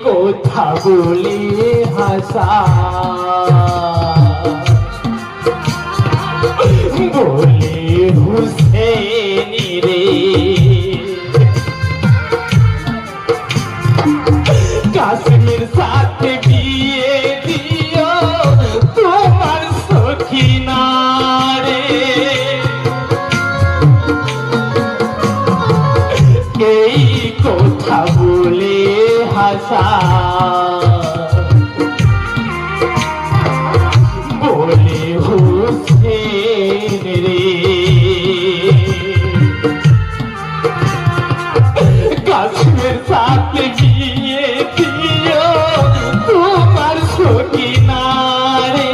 কথা বলে হাসা বলে হুসেনি রে কাশ্মীর সাথে বিয়ে দিও তোমার সখিনা রে এই কথা বলে হাসা বলে হুসেন রে কাশ্মীর সাথে বিয়ে দিও তোমার সখিনা রে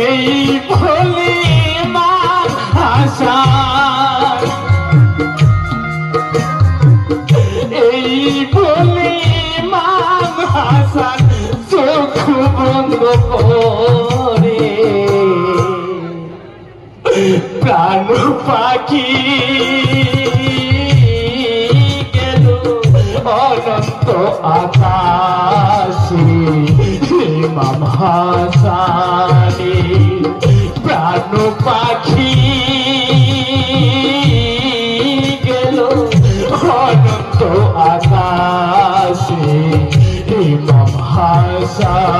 এই বলে মা হাসা এই বলে মান হাসান চোখ বন্ধ করে প্রাণ পাখি গেল অনন্ত আকাশে ইমাম হাসানে প্রাণ পাখি গেল অনন্ত আকাশে ইমাম হাসান